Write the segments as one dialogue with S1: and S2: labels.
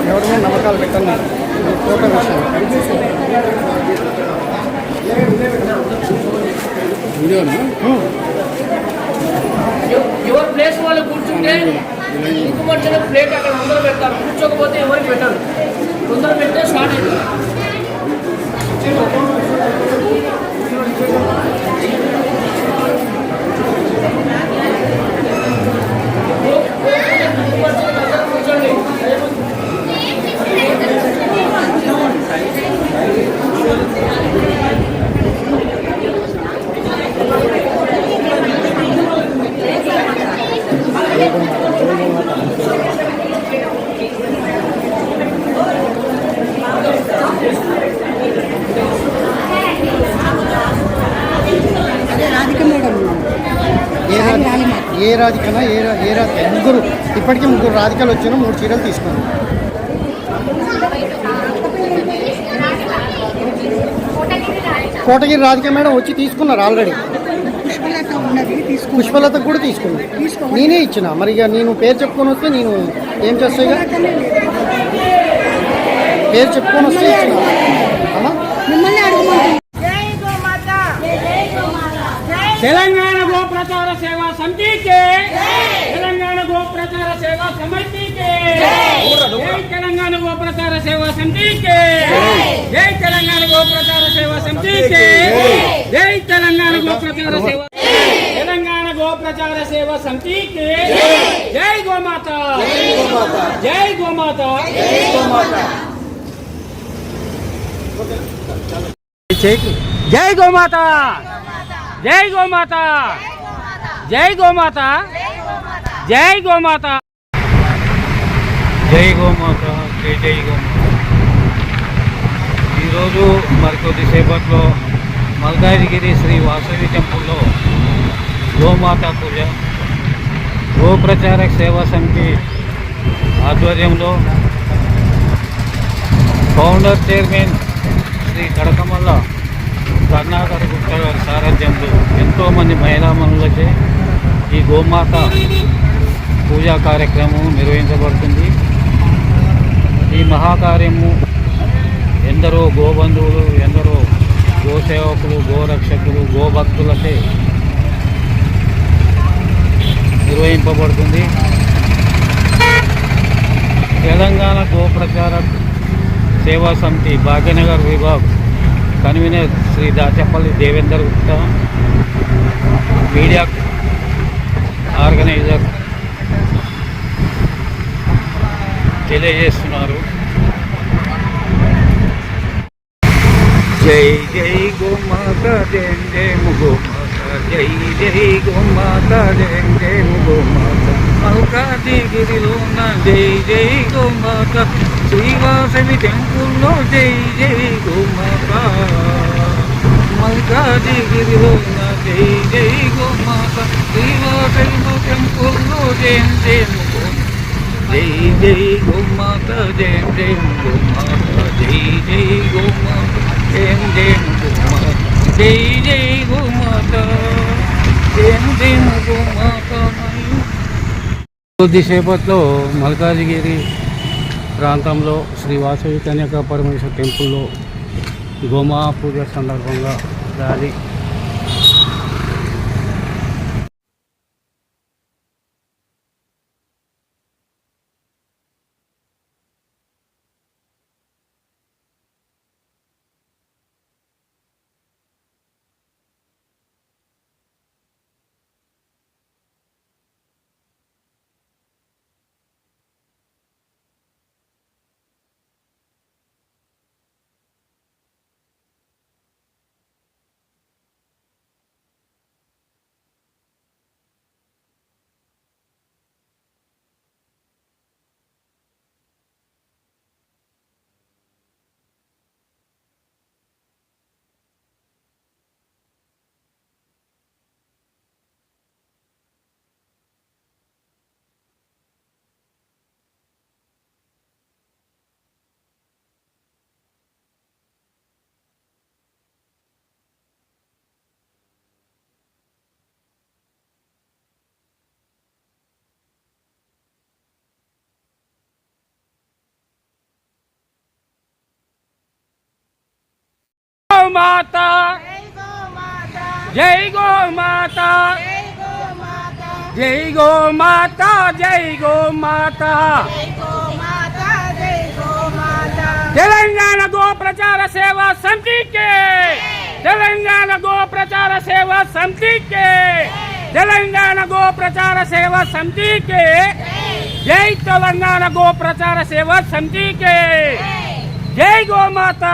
S1: ఎవరి మీద నమ్మకాలు పెట్టండి ఫోటో వీడియోనా
S2: ఎవరి ప్లేస్ వాళ్ళు కూర్చుంటే ఇంకో మధ్యలో ప్లేట్ అక్కడ ముందర పెడతారు, కూర్చోకపోతే ఎవరికి పెట్టారు, ముందర పెడితే స్టార్ట్ అవుతుంది. కూర్చోండి.
S1: ఏ రాధికనా ఏ రాధిక ముగ్గురు ఇప్పటికీ ముగ్గురు రాధికలు వచ్చాను, 3 చీరలు తీసుకున్నాను. కోటగిరి రాధిక మేడం వచ్చి తీసుకున్నారు ఆల్రెడీ. పుష్పలత కూడా తీసుకున్నాను, నేనే ఇచ్చిన. మరి ఇక నేను పేరు చెప్పుకొని వస్తే నేను ఏం చేస్తాయిగా, పేరు చెప్పుకొని వస్తే ఇచ్చిన.
S2: తెలంగాణ గో ప్రచార సేవా సమితికి, తెలంగాణ గో ప్రచార సేవా సమితికి, జై తెలంగాణ గో ప్రచార సేవా సమితికి, జై తెలంగాణ గో ప్రచార సేవా సమితికి, జై తెలంగాణ గో ప్రచార సేవా, తెలంగాణ గో ప్రచార సేవా సమితికి, జై గోమాత, జై గోమాత, జై గోమాత, జై గోమాత, జై గోమాత, జై గోమాత,
S3: జై గోమాత, జై జై గోమాత. ఈరోజు మరికొద్దిసేపట్లో మల్కాజ్గిరి శ్రీ వాసవి టెంపుల్లో గోమాత పూజ గో ప్రచారక సేవా సమితి ఆధ్వర్యంలో ఫౌండర్ చైర్మన్ శ్రీ కడకమల్ల కర్ణాకర్ గుప్తా గారి సారథ్యంలో ఎంతోమంది మహిళామణులచే ఈ గోమాత పూజా కార్యక్రమం నిర్వహించబడుతుంది. ఈ మహాకార్యము ఎందరో గోబంధువులు, ఎందరో గోసేవకులు, గోరక్షకులు, గోభక్తులచే నిర్వహింపబడుతుంది. తెలంగాణ గో ప్రచార సేవా సమితి భాగ్యనగర్ విభాగ్ convener Shri Dachapalli Devender Gupta, media organiser తెలియజేస్తున్నారు. జై జై గోమాత, జై జై గోమాత, జై జై గోమాత, జై జై గోమాత, మల్కాజ్గిరిలోన జై జై గోమాత, శ్రీవాసవి టెంపుల్లో జై జై గోమాత, మల్కాజ్గిరిలోన జై జై గోమాత, శ్రీవాసవి టెంపుల్లో జై జై జై జై గోమాత, జై జై గోమాత, జై జై గోమాత, జై జై గోమాత, జై జై గోమాత, జై జై గోమాత. కొద్దిసేపట్లో మల్కాజ్గిరి ప్రాంతంలో శ్రీ వాసవి కన్యకా పరమేశ్వర టెంపుల్లో గోమా పూజ సందర్భంగా ర్యాలీ
S2: గోమాత జై గోమాత జై గోమాత జై గోమాత తెలంగాణ గో ప్రచార సేవా సమితికి తెలంగాణ గో ప్రచార సేవా సమితికి తెలంగాణ గో ప్రచార సేవా సమితికి జై తెలంగాణ గో ప్రచార సేవా సమితికి జై గోమాత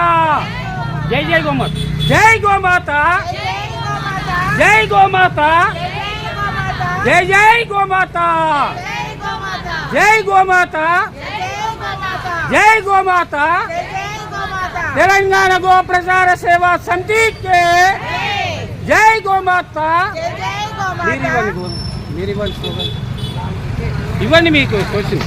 S2: జై జై గోమాత జై గోమాత జై గోమాత జై జై గోమాత జై గోమాత జై గోమాత తెలంగాణ గో ప్రచార సేవా సమితికి జై గోమాత ఇవ్వండి మీకు క్వశ్చన్